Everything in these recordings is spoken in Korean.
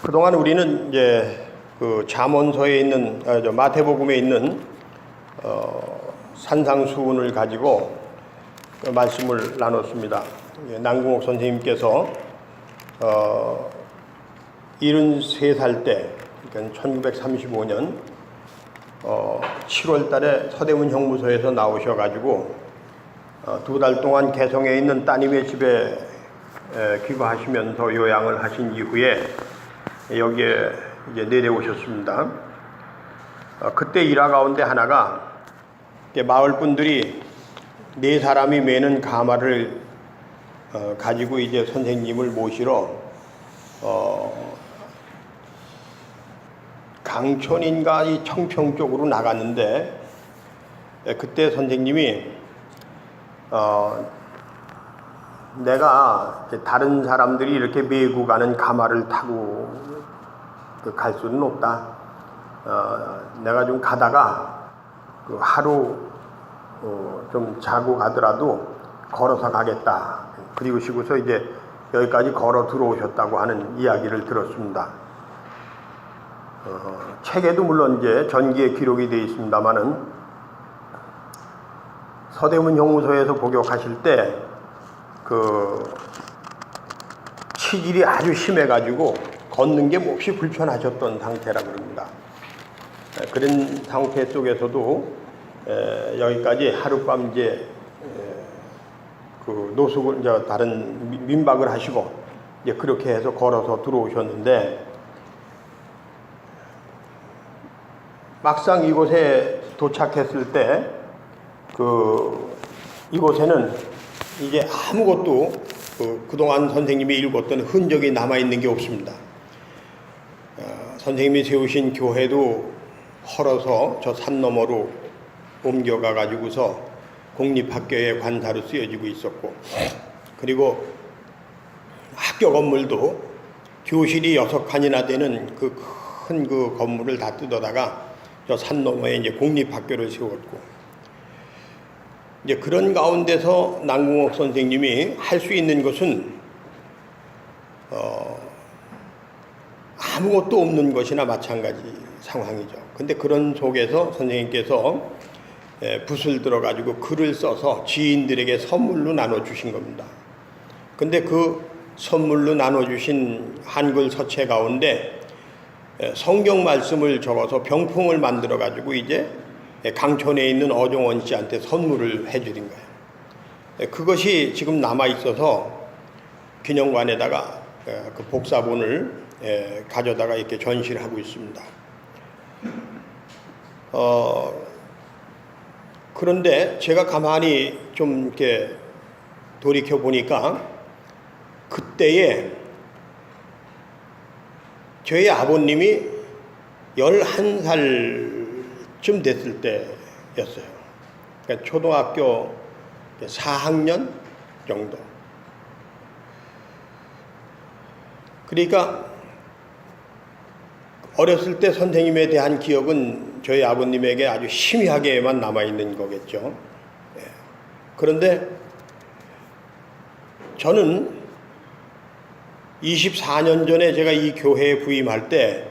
그동안 우리는 이제 그 잠언서에 있는 마태복음에 있는 산상수훈을 가지고 그 말씀을 나눴습니다. 남궁옥 선생님께서 73살 때, 그러니까 1935년 7월 달에 서대문 형무소에서 나오셔가지고 2달 동안 개성에 있는 따님의 집에 귀가하시면서 요양을 하신 이후에 여기에 이제 내려오셨습니다. 그때 일화 가운데 하나가 마을 분들이 4사람이 매는 가마를 가지고 이제 선생님을 모시러 강촌인가 이 청평 쪽으로 나갔는데 그때 선생님이 내가 다른 사람들이 이렇게 메고 가는 가마를 타고 갈 수는 없다. 내가 좀 가다가 하루 좀 자고 가더라도 걸어서 가겠다. 그리고 시고서 이제 여기까지 걸어 들어오셨다고 하는 이야기를 들었습니다. 책에도 물론 이제 전기에 기록이 되어 있습니다만은 서대문 형무소에서 복역하실 때 치질이 아주 심해가지고 걷는 게 몹시 불편하셨던 상태라고 합니다. 그런 상태 속에서도 여기까지 하룻밤 이제 노숙을 이제 다른 민박을 하시고 이제 그렇게 해서 걸어서 들어오셨는데 막상 이곳에 도착했을 때 이곳에는 이게 아무것도 그동안 선생님이 읽었던 흔적이 남아있는 게 없습니다. 선생님이 세우신 교회도 헐어서 저 산 너머로 옮겨가 가지고서 공립학교의 관사로 쓰여지고 있었고, 그리고 학교 건물도 교실이 6칸이나 되는 큰 건물을 다 뜯어다가 저 산 너머에 이제 공립학교를 세웠고, 이제 그런 가운데서 남궁옥 선생님이 할 수 있는 것은 아무것도 없는 것이나 마찬가지 상황이죠. 근데 그런 속에서 선생님께서 붓을 들어가지고 글을 써서 지인들에게 선물로 나눠주신 겁니다. 근데 그 선물로 나눠주신 한글 서체 가운데 성경 말씀을 적어서 병풍을 만들어가지고 이제 강촌에 있는 어종원 씨한테 선물을 해드린 거예요. 그것이 지금 남아있어서 기념관에다가 그 복사본을 가져다가 이렇게 전시를 하고 있습니다. 그런데 제가 가만히 좀 이렇게 돌이켜 보니까 그때에 저희 아버님이 11살쯤 됐을 때였어요. 그러니까 초등학교 4학년 정도. 그러니까 어렸을 때 선생님에 대한 기억은 저희 아버님에게 아주 희미하게만 남아있는 거겠죠. 그런데 저는 24년 전에 제가 이 교회에 부임할 때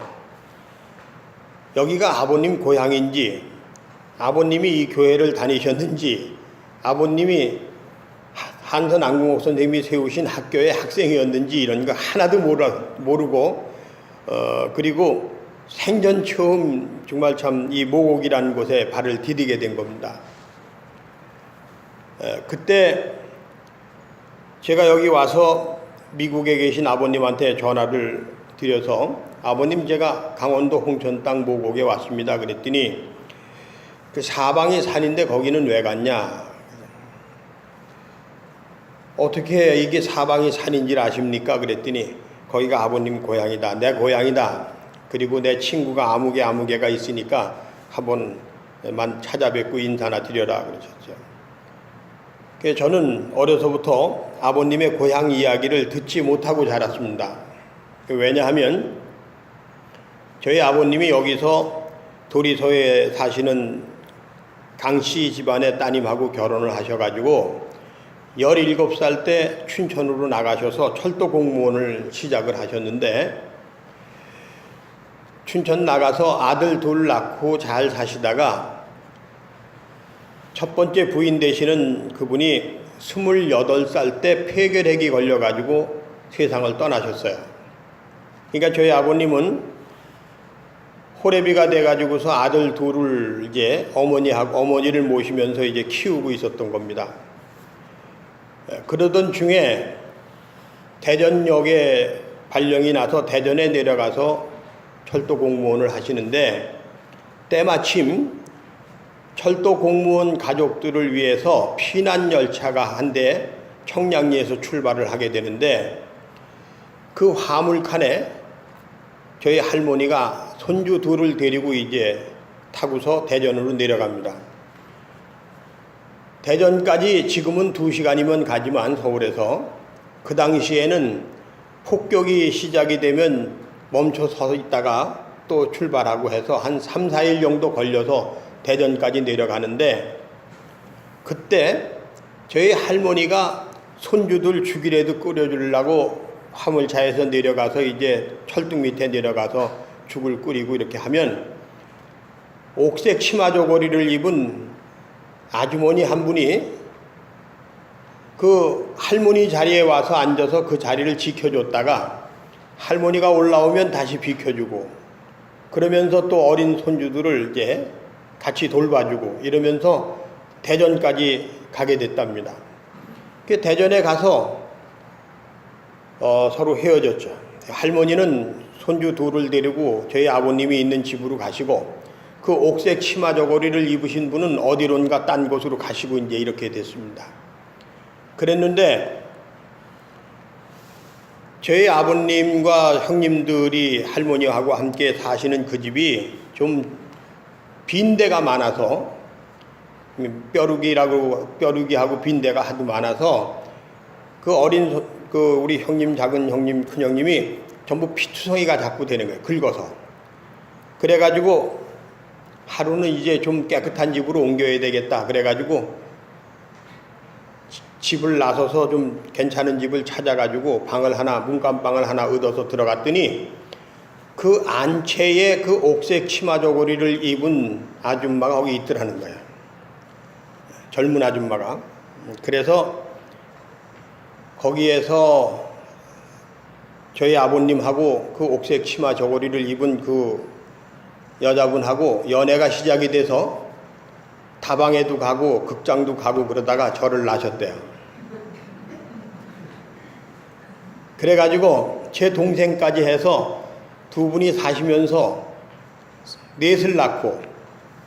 여기가 아버님 고향인지, 아버님이 이 교회를 다니셨는지, 아버님이 한선 남궁옥 선생님이 세우신 학교의 학생이었는지 이런 거 하나도 모르고 그리고 생전 처음 정말 참 이 모곡이라는 곳에 발을 디디게 된 겁니다. 그때 제가 여기 와서 미국에 계신 아버님한테 전화를 드려서 아버님 제가 강원도 홍천 땅 모곡에 왔습니다. 그랬더니 그 사방이 산인데 거기는 왜 갔냐? 어떻게 이게 사방이 산인지 아십니까? 그랬더니 거기가 아버님 고향이다. 내 고향이다. 그리고 내 친구가 아무개가 있으니까 한번만 찾아뵙고 인사나 드려라 그러셨죠. 그래서 저는 어려서부터 아버님의 고향 이야기를 듣지 못하고 자랐습니다. 왜냐하면 저희 아버님이 여기서 도리소에 사시는 강씨 집안의 따님하고 결혼을 하셔가지고 17살 때 춘천으로 나가셔서 철도 공무원을 시작을 하셨는데 춘천 나가서 아들 둘 낳고 잘 사시다가 첫 번째 부인 되시는 그분이 28살 때 폐결핵이 걸려가지고 세상을 떠나셨어요. 그러니까 저희 아버님은 호래비가 돼가지고서 아들 둘을 이제 어머니를 모시면서 이제 키우고 있었던 겁니다. 그러던 중에 대전역에 발령이 나서 대전에 내려가서 철도 공무원을 하시는데 때마침 철도 공무원 가족들을 위해서 피난 열차가 한 대 청량리에서 출발을 하게 되는데 그 화물칸에 저희 할머니가 손주 둘을 데리고 이제 타고서 대전으로 내려갑니다. 대전까지 지금은 2시간이면 가지만 서울에서 그 당시에는 폭격이 시작이 되면 멈춰 서 있다가 또 출발하고 해서 한 3, 4일 정도 걸려서 대전까지 내려가는데 그때 저희 할머니가 손주들 죽이라도 끓여주려고 화물차에서 내려가서 이제 철등 밑에 내려가서 죽을 끓이고 이렇게 하면 옥색 치마 저고리를 입은 아주머니 한 분이 그 할머니 자리에 와서 앉아서 그 자리를 지켜줬다가 할머니가 올라오면 다시 비켜주고 그러면서 또 어린 손주들을 이제 같이 돌봐주고 이러면서 대전까지 가게 됐답니다. 대전에 가서 서로 헤어졌죠. 할머니는 손주 둘을 데리고 저희 아버님이 있는 집으로 가시고 그 옥색 치마 저고리를 입으신 분은 어디론가 딴 곳으로 가시고 이제 이렇게 됐습니다. 그랬는데 저희 아버님과 형님들이 할머니하고 함께 사시는 그 집이 좀 빈대가 많아서 뼈루기하고 빈대가 하도 많아서 그 우리 형님, 작은 형님, 큰 형님이 전부 피투성이가 자꾸 되는 거예요. 긁어서. 그래가지고 하루는 이제 좀 깨끗한 집으로 옮겨야 되겠다. 그래가지고 집을 나서서 좀 괜찮은 집을 찾아가지고 문간방을 하나 얻어서 들어갔더니 그 안채에 그 옥색 치마 저고리를 입은 아줌마가 거기 있더라는 거예요. 젊은 아줌마가. 그래서 거기에서 저희 아버님하고 그 옥색 치마 저고리를 입은 그 여자분하고 연애가 시작이 돼서 다방에도 가고 극장도 가고 그러다가 저를 낳으셨대요. 그래가지고 제 동생까지 해서 두 분이 사시면서 넷을 낳고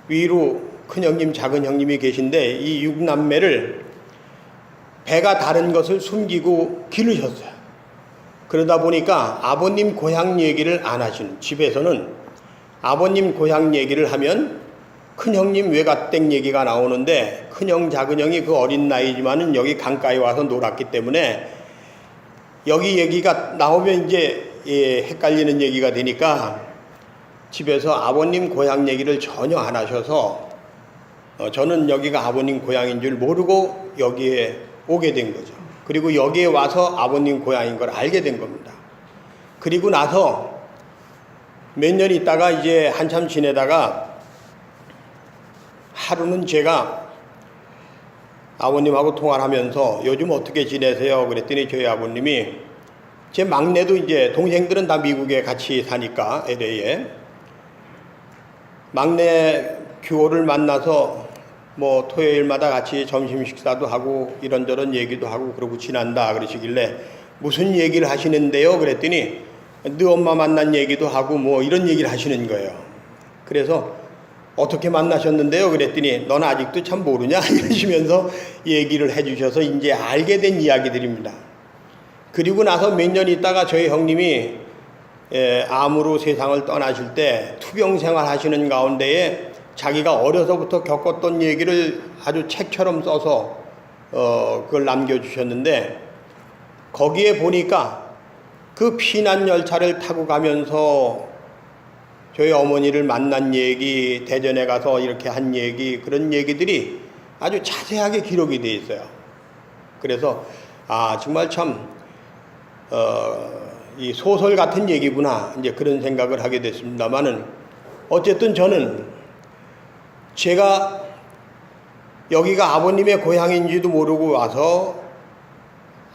위로 큰형님, 작은형님이 계신데 이 육남매를 배가 다른 것을 숨기고 기르셨어요. 그러다 보니까 아버님 고향 얘기를 안 하시는, 집에서는 아버님 고향 얘기를 하면 큰형님 외갓댁 얘기가 나오는데 큰형, 작은형이 그 어린 나이지만은 여기 강가에 와서 놀았기 때문에 여기 얘기가 나오면 이제 헷갈리는 얘기가 되니까 집에서 아버님 고향 얘기를 전혀 안 하셔서 저는 여기가 아버님 고향인 줄 모르고 여기에 오게 된 거죠. 그리고 여기에 와서 아버님 고향인 걸 알게 된 겁니다. 그리고 나서 몇 년 있다가 이제 한참 지내다가 하루는 제가 아버님하고 통화를 하면서 요즘 어떻게 지내세요? 그랬더니 저희 아버님이 제 막내도 이제 동생들은 다 미국에 같이 사니까 LA에 막내 규호를 만나서 뭐 토요일마다 같이 점심 식사도 하고 이런저런 얘기도 하고 그러고 지난다 그러시길래 무슨 얘기를 하시는데요? 그랬더니 너 엄마 만난 얘기도 하고 뭐 이런 얘기를 하시는 거예요. 그래서 어떻게 만나셨는데요? 그랬더니 넌 아직도 참 모르냐? 이러시면서 얘기를 해주셔서 이제 알게 된 이야기들입니다. 그리고 나서 몇 년 있다가 저희 형님이 암으로 세상을 떠나실 때 투병 생활 하시는 가운데에 자기가 어려서부터 겪었던 얘기를 아주 책처럼 써서 그걸 남겨주셨는데 거기에 보니까 그 피난 열차를 타고 가면서 저희 어머니를 만난 얘기, 대전에 가서 이렇게 한 얘기, 그런 얘기들이 아주 자세하게 기록이 돼 있어요. 그래서 정말 참 이 소설 같은 얘기구나 이제 그런 생각을 하게 됐습니다만은 어쨌든 저는 제가 여기가 아버님의 고향인지도 모르고 와서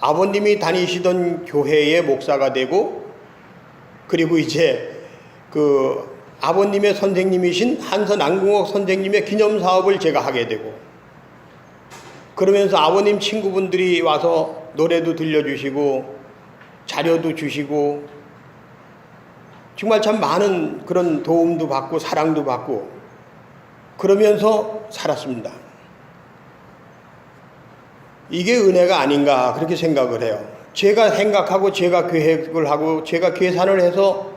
아버님이 다니시던 교회의 목사가 되고 그리고 이제 그 아버님의 선생님이신 한선 안궁옥 선생님의 기념사업을 제가 하게 되고 그러면서 아버님 친구분들이 와서 노래도 들려주시고 자료도 주시고 정말 참 많은 그런 도움도 받고 사랑도 받고 그러면서 살았습니다. 이게 은혜가 아닌가 그렇게 생각을 해요. 제가 생각하고 제가 계획을 하고 제가 계산을 해서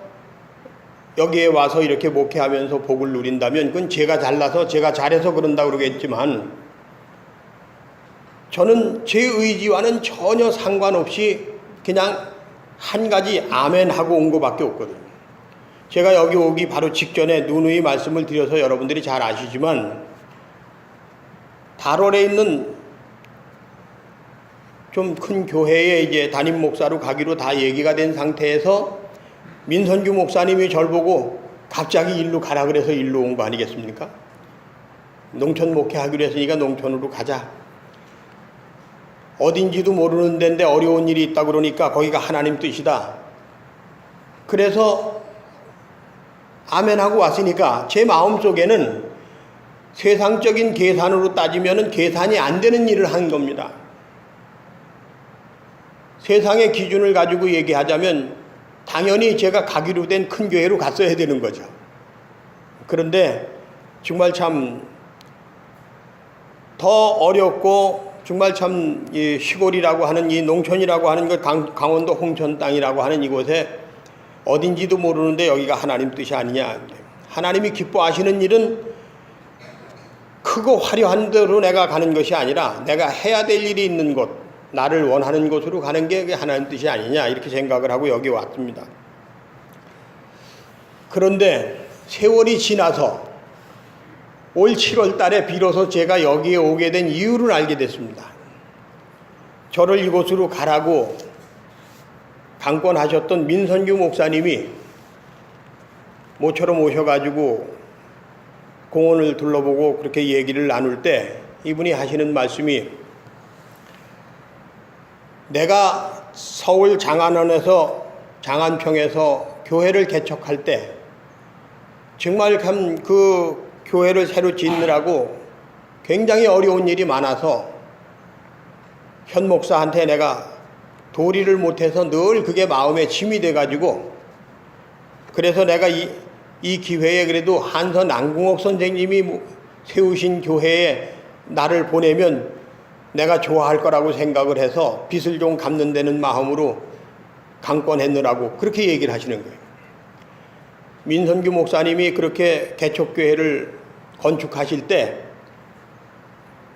여기에 와서 이렇게 목회하면서 복을 누린다면 그건 제가 잘나서 제가 잘해서 그런다고 그러겠지만 저는 제 의지와는 전혀 상관없이 그냥 한 가지 아멘 하고 온 것밖에 없거든요. 제가 여기 오기 바로 직전에 누누이 말씀을 드려서 여러분들이 잘 아시지만 달월에 있는 좀 큰 교회에 이제 담임 목사로 가기로 다 얘기가 된 상태에서 민선규 목사님이 절 보고 갑자기 일로 가라 그래서 일로 온 거 아니겠습니까? 농촌 목회하기로 했으니까 농촌으로 가자. 어딘지도 모르는 데인데 어려운 일이 있다 그러니까 거기가 하나님 뜻이다. 그래서 아멘하고 왔으니까 제 마음속에는 세상적인 계산으로 따지면 계산이 안 되는 일을 한 겁니다. 세상의 기준을 가지고 얘기하자면 당연히 제가 가기로 된 큰 교회로 갔어야 되는 거죠. 그런데 정말 참 더 어렵고 정말 참 이 시골이라고 하는 이 농촌이라고 하는 것 강원도 홍천 땅이라고 하는 이곳에 어딘지도 모르는데 여기가 하나님 뜻이 아니냐. 하나님이 기뻐하시는 일은 크고 화려한 대로 내가 가는 것이 아니라 내가 해야 될 일이 있는 곳, 나를 원하는 곳으로 가는 게 하나님 뜻이 아니냐 이렇게 생각을 하고 여기 왔습니다. 그런데 세월이 지나서 올 7월 달에 비로소 제가 여기에 오게 된 이유를 알게 됐습니다. 저를 이곳으로 가라고 강권하셨던 민선규 목사님이 모처럼 오셔가지고 공원을 둘러보고 그렇게 얘기를 나눌 때 이분이 하시는 말씀이 내가 서울 장안평에서 교회를 개척할 때 정말 참 그 교회를 새로 짓느라고 굉장히 어려운 일이 많아서 현 목사한테 내가 도리를 못해서 늘 그게 마음에 짐이 돼가지고 그래서 내가 이 기회에 그래도 한선 안궁옥 선생님이 세우신 교회에 나를 보내면 내가 좋아할 거라고 생각을 해서 빚을 좀 갚는 데는 마음으로 강권했느라고 그렇게 얘기를 하시는 거예요. 민선규 목사님이 그렇게 개척교회를 건축하실 때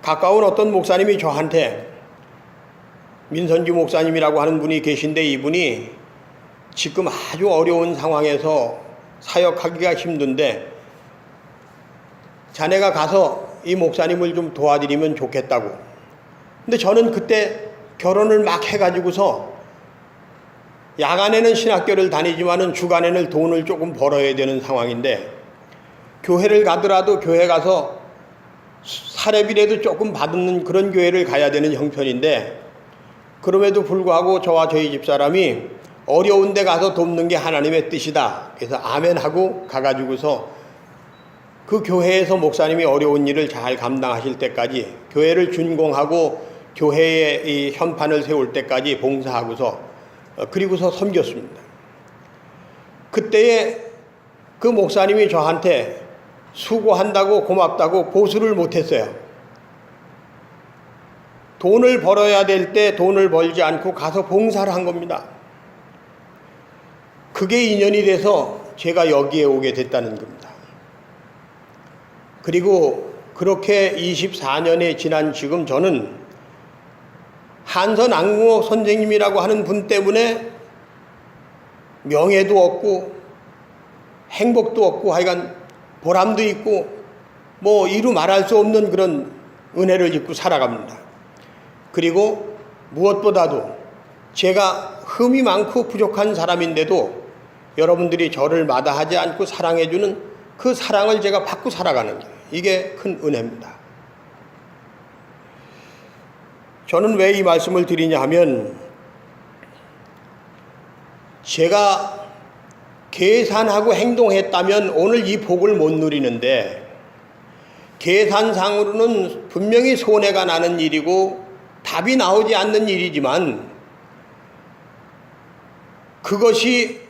가까운 어떤 목사님이 저한테 민선규 목사님이라고 하는 분이 계신데 이분이 지금 아주 어려운 상황에서 사역하기가 힘든데 자네가 가서 이 목사님을 좀 도와드리면 좋겠다고. 근데 저는 그때 결혼을 막 해가지고서 야간에는 신학교를 다니지만은 주간에는 돈을 조금 벌어야 되는 상황인데 교회를 가더라도 교회 가서 사례비라도 조금 받는 그런 교회를 가야 되는 형편인데 그럼에도 불구하고 저와 저희 집사람이 어려운 데 가서 돕는 게 하나님의 뜻이다. 그래서 아멘하고 가가지고서 그 교회에서 목사님이 어려운 일을 잘 감당하실 때까지 교회를 준공하고 교회의 이 현판을 세울 때까지 봉사하고서 그리고서 섬겼습니다. 그때에 그 목사님이 저한테 수고한다고 고맙다고 보수를 못했어요. 돈을 벌어야 될 때 돈을 벌지 않고 가서 봉사를 한 겁니다. 그게 인연이 돼서 제가 여기에 오게 됐다는 겁니다. 그리고 그렇게 24년이 지난 지금 저는 한선 안궁옥 선생님이라고 하는 분 때문에 명예도 없고 행복도 없고 하여간 보람도 있고 뭐 이루 말할 수 없는 그런 은혜를 입고 살아갑니다. 그리고 무엇보다도 제가 흠이 많고 부족한 사람인데도 여러분들이 저를 마다하지 않고 사랑해주는 그 사랑을 제가 받고 살아가는 게 이게 큰 은혜입니다. 저는 왜 이 말씀을 드리냐 하면 제가 계산하고 행동했다면 오늘 이 복을 못 누리는데 계산상으로는 분명히 손해가 나는 일이고 답이 나오지 않는 일이지만 그것이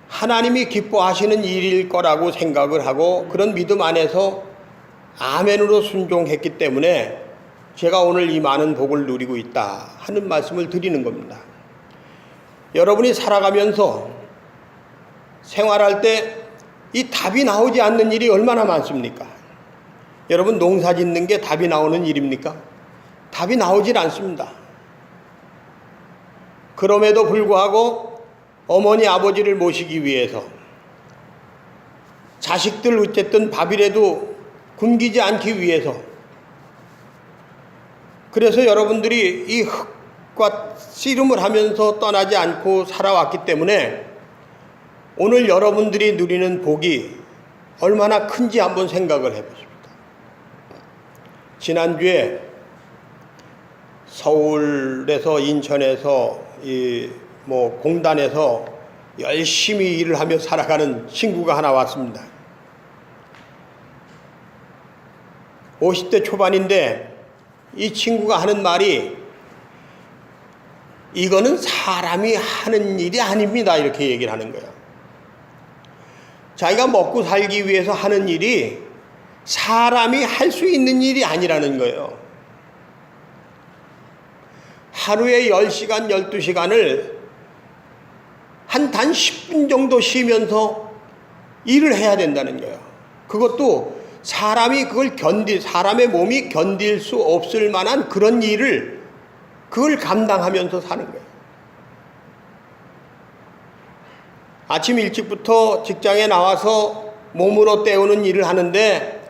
하나님이 기뻐하시는 일일 거라고 생각을 하고 그런 믿음 안에서 아멘으로 순종했기 때문에 제가 오늘 이 많은 복을 누리고 있다 하는 말씀을 드리는 겁니다. 여러분이 살아가면서 생활할 때 이 답이 나오지 않는 일이 얼마나 많습니까? 여러분 농사 짓는 게 답이 나오는 일입니까? 답이 나오질 않습니다. 그럼에도 불구하고 어머니 아버지를 모시기 위해서 자식들 어쨌든 밥이라도 굶기지 않기 위해서 그래서 여러분들이 이 흙과 씨름을 하면서 떠나지 않고 살아왔기 때문에 오늘 여러분들이 누리는 복이 얼마나 큰지 한번 생각을 해보십시오. 지난주에 서울에서 인천에서 공단에서 열심히 일을 하며 살아가는 친구가 하나 왔습니다. 50대 초반인데 이 친구가 하는 말이 이거는 사람이 하는 일이 아닙니다. 이렇게 얘기를 하는 거예요. 자기가 먹고 살기 위해서 하는 일이 사람이 할 수 있는 일이 아니라는 거예요. 하루에 10시간, 12시간을 한 단 10분 정도 쉬면서 일을 해야 된다는 거예요. 그것도 사람이 사람의 몸이 견딜 수 없을 만한 그런 일을 그걸 감당하면서 사는 거예요. 아침 일찍부터 직장에 나와서 몸으로 때우는 일을 하는데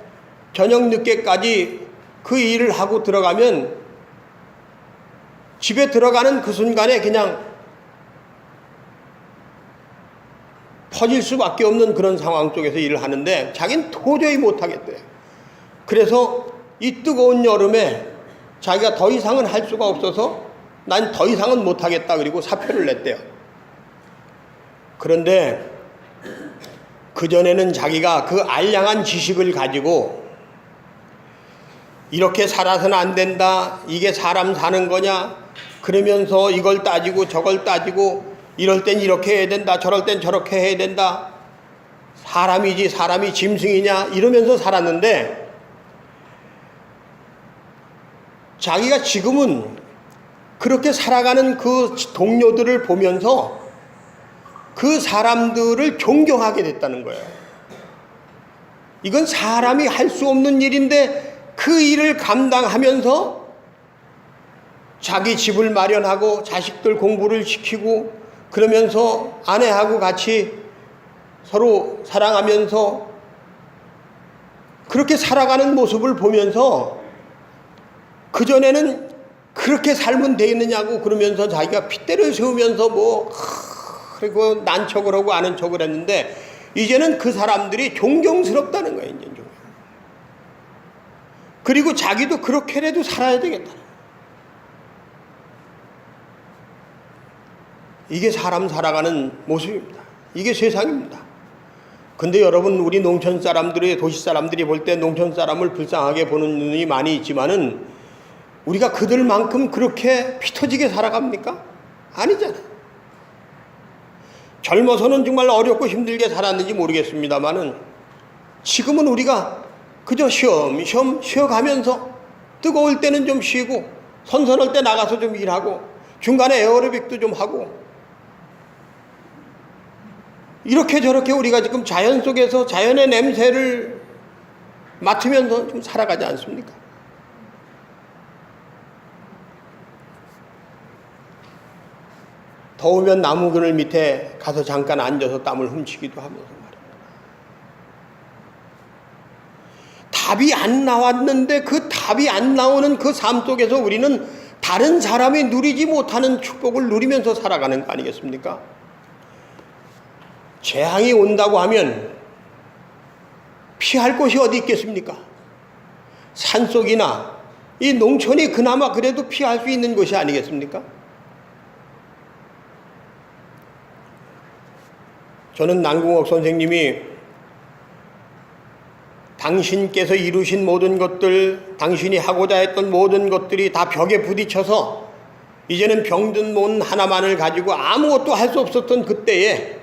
저녁 늦게까지 그 일을 하고 들어가면 집에 들어가는 그 순간에 그냥 퍼질 수밖에 없는 그런 상황 속에서 일을 하는데 자기는 도저히 못하겠대요. 그래서 이 뜨거운 여름에 자기가 더 이상은 할 수가 없어서 난 더 이상은 못하겠다 그리고 사표를 냈대요. 그런데 그전에는 자기가 그 알량한 지식을 가지고 이렇게 살아서는 안 된다, 이게 사람 사는 거냐 그러면서 이걸 따지고 저걸 따지고 이럴 땐 이렇게 해야 된다, 저럴 땐 저렇게 해야 된다, 사람이지 사람이 짐승이냐 이러면서 살았는데 자기가 지금은 그렇게 살아가는 그 동료들을 보면서 그 사람들을 존경하게 됐다는 거예요. 이건 사람이 할 수 없는 일인데 그 일을 감당하면서 자기 집을 마련하고 자식들 공부를 시키고 그러면서 아내하고 같이 서로 사랑하면서 그렇게 살아가는 모습을 보면서 그전에는 그렇게 살면 되겠느냐고 그러면서 자기가 핏대를 세우면서 그리고 난 척을 하고 아는 척을 했는데 이제는 그 사람들이 존경스럽다는 거예요. 이제 좀. 그리고 자기도 그렇게라도 살아야 되겠다. 이게 사람 살아가는 모습입니다. 이게 세상입니다. 근데 여러분 우리 농촌 사람들이 도시 사람들이 볼 때 농촌 사람을 불쌍하게 보는 눈이 많이 있지만은 우리가 그들만큼 그렇게 피 터지게 살아갑니까? 아니잖아요. 젊어서는 정말 어렵고 힘들게 살았는지 모르겠습니다만은 지금은 우리가 그저 쉬엄쉬엄 쉬어가면서 뜨거울 때는 좀 쉬고 선선할 때 나가서 좀 일하고 중간에 에어로빅도 좀 하고 이렇게 저렇게 우리가 지금 자연 속에서 자연의 냄새를 맡으면서 좀 살아가지 않습니까? 더우면 나무 그늘 밑에 가서 잠깐 앉아서 땀을 훔치기도 하면서 말입니다. 답이 안 나왔는데 그 답이 안 나오는 그 삶 속에서 우리는 다른 사람이 누리지 못하는 축복을 누리면서 살아가는 거 아니겠습니까? 재앙이 온다고 하면 피할 곳이 어디 있겠습니까? 산속이나 이 농촌이 그나마 그래도 피할 수 있는 곳이 아니겠습니까? 저는 남궁옥 선생님이 당신께서 이루신 모든 것들, 당신이 하고자 했던 모든 것들이 다 벽에 부딪혀서 이제는 병든 몸 하나만을 가지고 아무것도 할 수 없었던 그때에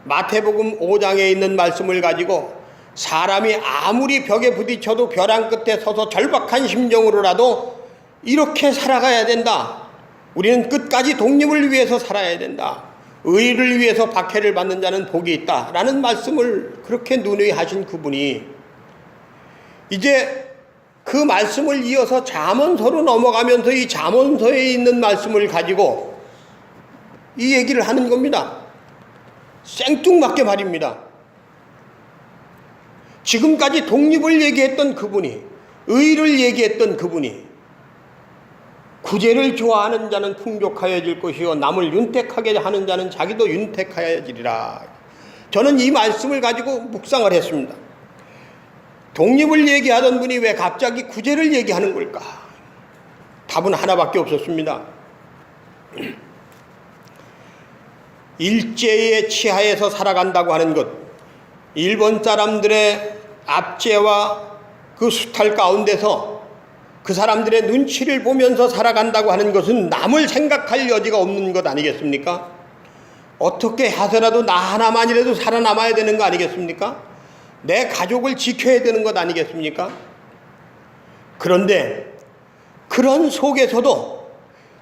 마태복음 5장에 있는 말씀을 가지고 사람이 아무리 벽에 부딪혀도 벼랑 끝에 서서 절박한 심정으로라도 이렇게 살아가야 된다. 우리는 끝까지 독립을 위해서 살아야 된다. 의를 위해서 박해를 받는 자는 복이 있다. 라는 말씀을 그렇게 누누이 하신 그분이 이제 그 말씀을 이어서 잠언서로 넘어가면서 이 잠언서에 있는 말씀을 가지고 이 얘기를 하는 겁니다. 생뚱맞게 말입니다. 지금까지 독립을 얘기했던 그분이, 의를 얘기했던 그분이 구제를 좋아하는 자는 풍족하여질 것이요 남을 윤택하게 하는 자는 자기도 윤택하여지리라. 저는 이 말씀을 가지고 묵상을 했습니다. 독립을 얘기하던 분이 왜 갑자기 구제를 얘기하는 걸까? 답은 하나밖에 없었습니다. 일제의 치하에서 살아간다고 하는 것, 일본 사람들의 압제와 그 수탈 가운데서 그 사람들의 눈치를 보면서 살아간다고 하는 것은 남을 생각할 여지가 없는 것 아니겠습니까? 어떻게 해서라도 나 하나만이라도 살아남아야 되는 거 아니겠습니까? 내 가족을 지켜야 되는 것 아니겠습니까? 그런데 그런 속에서도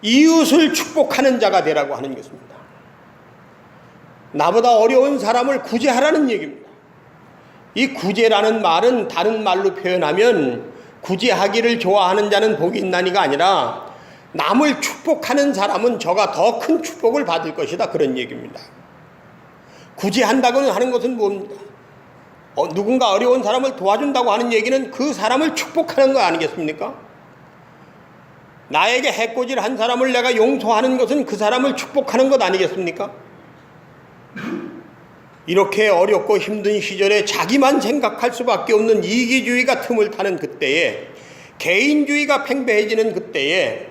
이웃을 축복하는 자가 되라고 하는 것입니다. 나보다 어려운 사람을 구제하라는 얘기입니다. 이 구제라는 말은 다른 말로 표현하면 구제하기를 좋아하는 자는 복이 있나니가 아니라 남을 축복하는 사람은 저가 더 큰 축복을 받을 것이다, 그런 얘기입니다. 구제한다고 하는 것은 뭡니까? 누군가 어려운 사람을 도와준다고 하는 얘기는 그 사람을 축복하는 거 아니겠습니까? 나에게 해코지를 한 사람을 내가 용서하는 것은 그 사람을 축복하는 것 아니겠습니까? 이렇게 어렵고 힘든 시절에 자기만 생각할 수밖에 없는 이기주의가 틈을 타는 그때에, 개인주의가 팽배해지는 그때에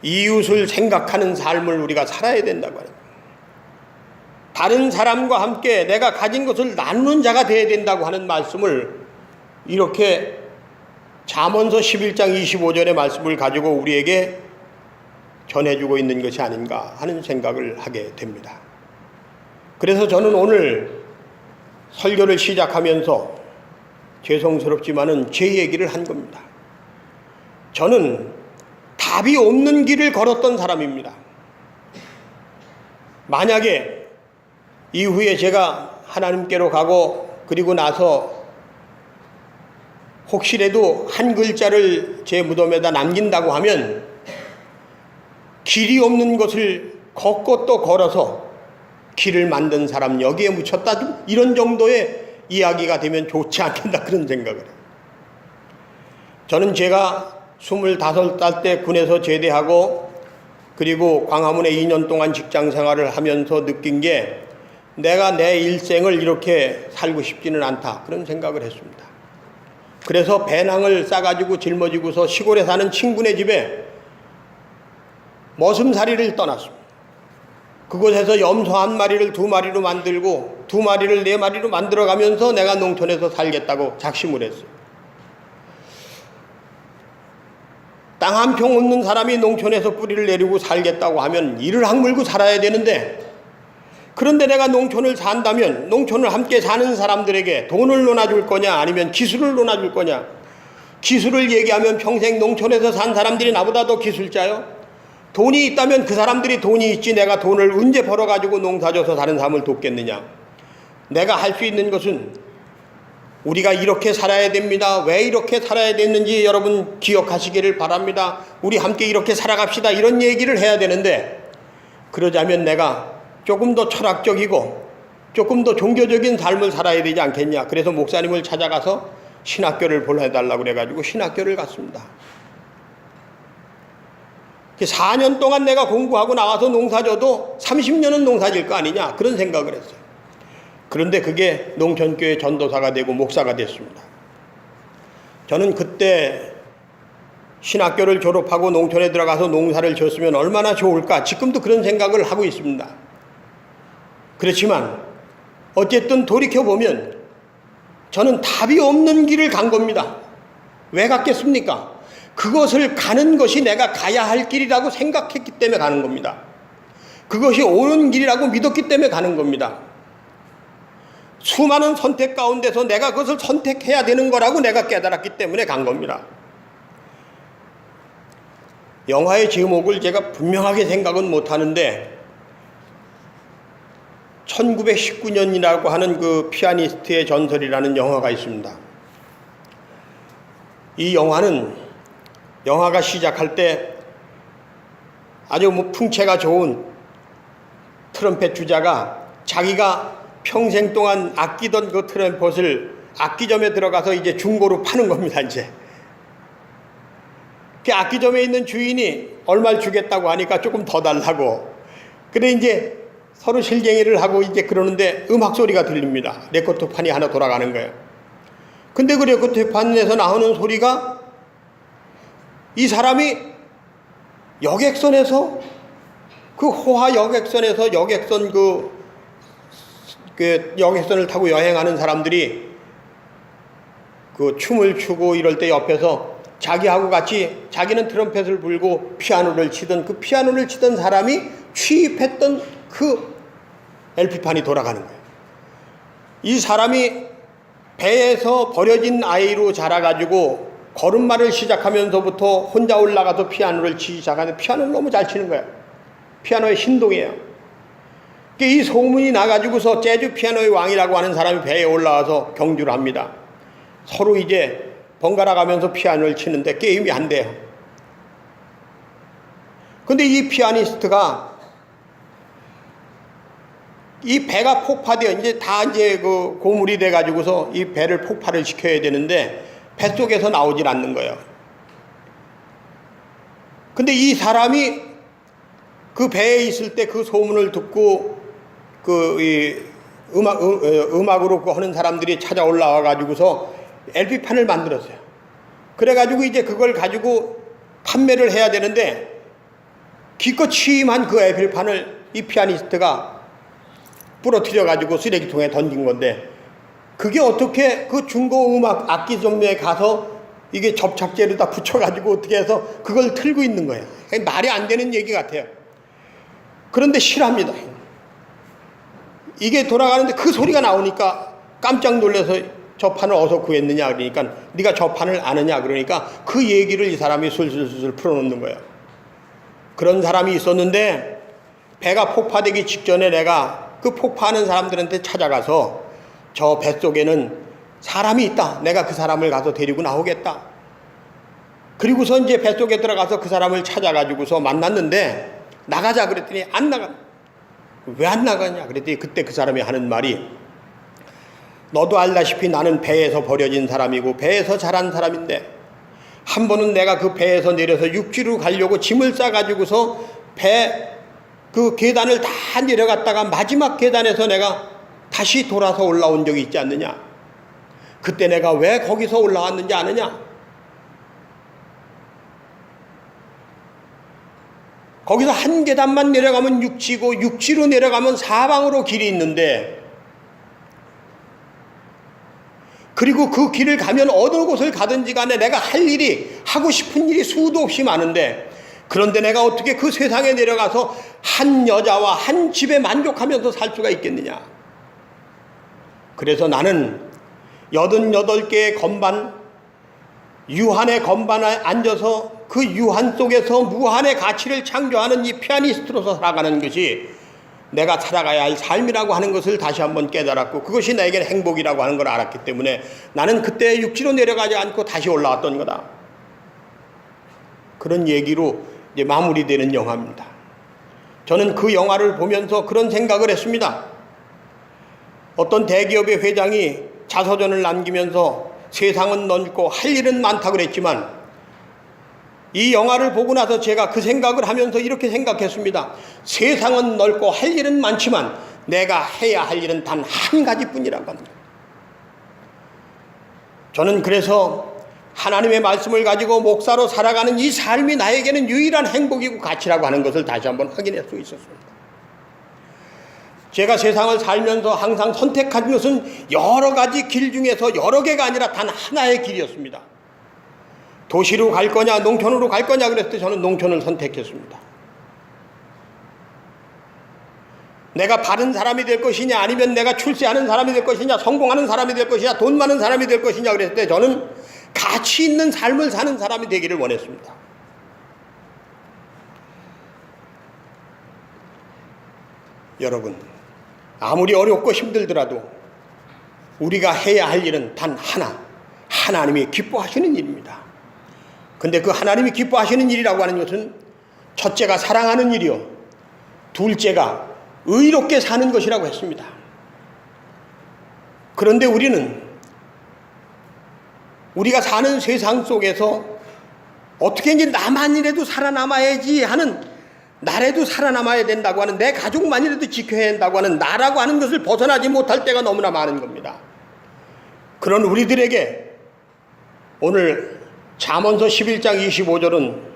이웃을 생각하는 삶을 우리가 살아야 된다고 합니다. 다른 사람과 함께 내가 가진 것을 나누는 자가 되어야 된다고 하는 말씀을 이렇게 잠언서 11장 25절의 말씀을 가지고 우리에게 전해주고 있는 것이 아닌가 하는 생각을 하게 됩니다. 그래서 저는 오늘 설교를 시작하면서 죄송스럽지만은 제 얘기를 한 겁니다. 저는 답이 없는 길을 걸었던 사람입니다. 만약에 이후에 제가 하나님께로 가고 그리고 나서 혹시라도 한 글자를 제 무덤에다 남긴다고 하면 길이 없는 것을 걷고 또 걸어서 길을 만든 사람 여기에 묻혔다, 이런 정도의 이야기가 되면 좋지 않겠다, 그런 생각을 해요. 저는 제가 25살 때 군에서 제대하고 그리고 광화문에 2년 동안 직장 생활을 하면서 느낀 게 내가 내 일생을 이렇게 살고 싶지는 않다, 그런 생각을 했습니다. 그래서 배낭을 싸가지고 짊어지고서 시골에 사는 친구네 집에 머슴살이를 떠났습니다. 그곳에서 염소 한 마리를 2마리로 만들고 2마리를 4마리로 만들어가면서 내가 농촌에서 살겠다고 작심을 했어요. 땅 한 평 없는 사람이 농촌에서 뿌리를 내리고 살겠다고 하면 이를 악물고 살아야 되는데, 그런데 내가 농촌을 산다면 농촌을 함께 사는 사람들에게 돈을 논아줄 거냐 아니면 기술을 논아줄 거냐. 기술을 얘기하면 평생 농촌에서 산 사람들이 나보다 더 기술자요. 돈이 있다면 그 사람들이 돈이 있지 내가 돈을 언제 벌어가지고 농사져서 다른 사람을 돕겠느냐. 내가 할 수 있는 것은 우리가 이렇게 살아야 됩니다. 왜 이렇게 살아야 됐는지 여러분 기억하시기를 바랍니다. 우리 함께 이렇게 살아갑시다, 이런 얘기를 해야 되는데, 그러자면 내가 조금 더 철학적이고 조금 더 종교적인 삶을 살아야 되지 않겠냐. 그래서 목사님을 찾아가서 신학교를 보내달라고 그래가지고 신학교를 갔습니다. 4년 동안 내가 공부하고 나와서 농사져도 30년은 농사질 거 아니냐, 그런 생각을 했어요. 그런데 그게 농촌교회 전도사가 되고 목사가 됐습니다. 저는 그때 신학교를 졸업하고 농촌에 들어가서 농사를 지었으면 얼마나 좋을까, 지금도 그런 생각을 하고 있습니다. 그렇지만 어쨌든 돌이켜보면 저는 답이 없는 길을 간 겁니다. 왜 갔겠습니까? 그것을 가는 것이 내가 가야 할 길이라고 생각했기 때문에 가는 겁니다. 그것이 옳은 길이라고 믿었기 때문에 가는 겁니다. 수많은 선택 가운데서 내가 그것을 선택해야 되는 거라고 내가 깨달았기 때문에 간 겁니다. 영화의 제목을 제가 분명하게 생각은 못하는데 1919년이라고 하는 그 피아니스트의 전설이라는 영화가 있습니다. 이 영화가 시작할 때 아주 풍채가 좋은 트럼펫 주자가 자기가 평생 동안 아끼던 그 트럼펫을 악기점에 들어가서 이제 중고로 파는 겁니다. 이제 그 악기점에 있는 주인이 얼마를 주겠다고 하니까 조금 더 달라고. 그래 이제 서로 실갱이를 하고 이제 그러는데 음악 소리가 들립니다. 레코드판이 하나 돌아가는 거예요. 근데 그 레코드판에서 나오는 소리가 이 사람이 여객선에서 그 호화 여객선에서 여객선을 타고 여행하는 사람들이 그 춤을 추고 이럴 때 옆에서 자기하고 같이 자기는 트럼펫을 불고 피아노를 치던 그 피아노를 치던 사람이 취입했던 그 LP판이 돌아가는 거예요. 이 사람이 배에서 버려진 아이로 자라가지고 걸음마를 시작하면서부터 혼자 올라가서 피아노를 치기 시작하는데 피아노를 너무 잘 치는 거예요. 피아노의 신동이에요. 이 소문이 나가지고서 재즈 피아노의 왕이라고 하는 사람이 배에 올라와서 경주를 합니다. 서로 이제 번갈아 가면서 피아노를 치는데 게임이 안 돼요. 근데 이 피아니스트가 이 배가 폭파되어 이제 그 고물이 돼 가지고서 이 배를 폭발을 시켜야 되는데 뱃속에서 나오질 않는 거예요. 근데 이 사람이 그 배에 있을 때 그 소문을 듣고 음악으로 하는 사람들이 찾아 올라와 가지고서 LP판을 만들었어요. 그래 가지고 이제 그걸 가지고 판매를 해야 되는데 기껏 취임한 그 LP판을 이 피아니스트가 부러뜨려 가지고 쓰레기통에 던진 건데 그게 어떻게 그 중고 음악 악기점에 가서 이게 접착제를 다 붙여가지고 어떻게 해서 그걸 틀고 있는 거예요. 말이 안 되는 얘기 같아요. 그런데 실합니다. 이게 돌아가는데 그 소리가 나오니까 깜짝 놀라서 저 판을 어디서 구했느냐 그러니까 네가 저 판을 아느냐 그러니까 그 얘기를 이 사람이 술술술 풀어놓는 거예요. 그런 사람이 있었는데 배가 폭파되기 직전에 내가 그 폭파하는 사람들한테 찾아가서 저 뱃속에는 사람이 있다. 내가 그 사람을 가서 데리고 나오겠다. 그리고서 이제 뱃속에 들어가서 그 사람을 찾아가지고서 만났는데 나가자 그랬더니 안 나가. 왜 안 나가냐 그랬더니 그때 그 사람이 하는 말이 너도 알다시피 나는 배에서 버려진 사람이고 배에서 자란 사람인데 한 번은 내가 그 배에서 내려서 육지로 가려고 짐을 싸가지고서 배 그 계단을 다 내려갔다가 마지막 계단에서 내가 다시 돌아서 올라온 적이 있지 않느냐. 그때 내가 왜 거기서 올라왔는지 아느냐. 거기서 한 계단만 내려가면 육지고 육지로 내려가면 사방으로 길이 있는데 그리고 그 길을 가면 어느 곳을 가든지 간에 내가 할 일이 하고 싶은 일이 수도 없이 많은데 그런데 내가 어떻게 그 세상에 내려가서 한 여자와 한 집에 만족하면서 살 수가 있겠느냐. 그래서 나는 88개의 건반 유한의 건반에 앉아서 그 유한 속에서 무한의 가치를 창조하는 이 피아니스트로서 살아가는 것이 내가 살아가야 할 삶이라고 하는 것을 다시 한번 깨달았고 그것이 나에게는 행복이라고 하는 걸 알았기 때문에 나는 그때 육지로 내려가지 않고 다시 올라왔던 거다. 그런 얘기로 이제 마무리되는 영화입니다. 저는 그 영화를 보면서 그런 생각을 했습니다. 어떤 대기업의 회장이 자서전을 남기면서 세상은 넓고 할 일은 많다고 그랬지만 이 영화를 보고 나서 제가 그 생각을 하면서 이렇게 생각했습니다. 세상은 넓고 할 일은 많지만 내가 해야 할 일은 단 한 가지뿐이라고 합니다. 저는 그래서 하나님의 말씀을 가지고 목사로 살아가는 이 삶이 나에게는 유일한 행복이고 가치라고 하는 것을 다시 한번 확인할 수 있었습니다. 제가 세상을 살면서 항상 선택한 것은 여러 가지 길 중에서 여러 개가 아니라 단 하나의 길이었습니다. 도시로 갈 거냐 농촌으로 갈 거냐 그랬을 때 저는 농촌을 선택했습니다. 내가 바른 사람이 될 것이냐 아니면 내가 출세하는 사람이 될 것이냐 성공하는 사람이 될 것이냐 돈 많은 사람이 될 것이냐 그랬을 때 저는 가치 있는 삶을 사는 사람이 되기를 원했습니다. 여러분, 아무리 어렵고 힘들더라도 우리가 해야 할 일은 단 하나, 하나님이 기뻐하시는 일입니다. 근데 그 하나님이 기뻐하시는 일이라고 하는 것은 첫째가 사랑하는 일이요, 둘째가 의롭게 사는 것이라고 했습니다. 그런데 우리가 사는 세상 속에서 어떻게 이제 나만이라도 살아남아야지 하는, 나라도 살아남아야 된다고 하는, 내 가족만이라도 지켜야 한다고 하는 나라고 하는 것을 벗어나지 못할 때가 너무나 많은 겁니다. 그런 우리들에게 오늘 잠언서 11장 25절은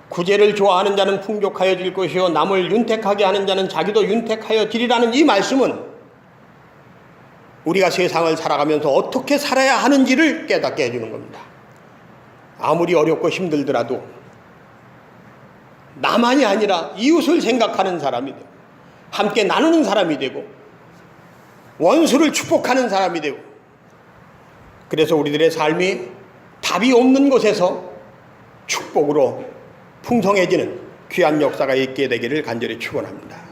구제를 좋아하는 자는 풍족하여질 것이요 남을 윤택하게 하는 자는 자기도 윤택하여지리라는 이 말씀은 우리가 세상을 살아가면서 어떻게 살아야 하는지를 깨닫게 해주는 겁니다. 아무리 어렵고 힘들더라도 나만이 아니라 이웃을 생각하는 사람이 되고 함께 나누는 사람이 되고 원수를 축복하는 사람이 되고, 그래서 우리들의 삶이 답이 없는 곳에서 축복으로 풍성해지는 귀한 역사가 있게 되기를 간절히 축원합니다.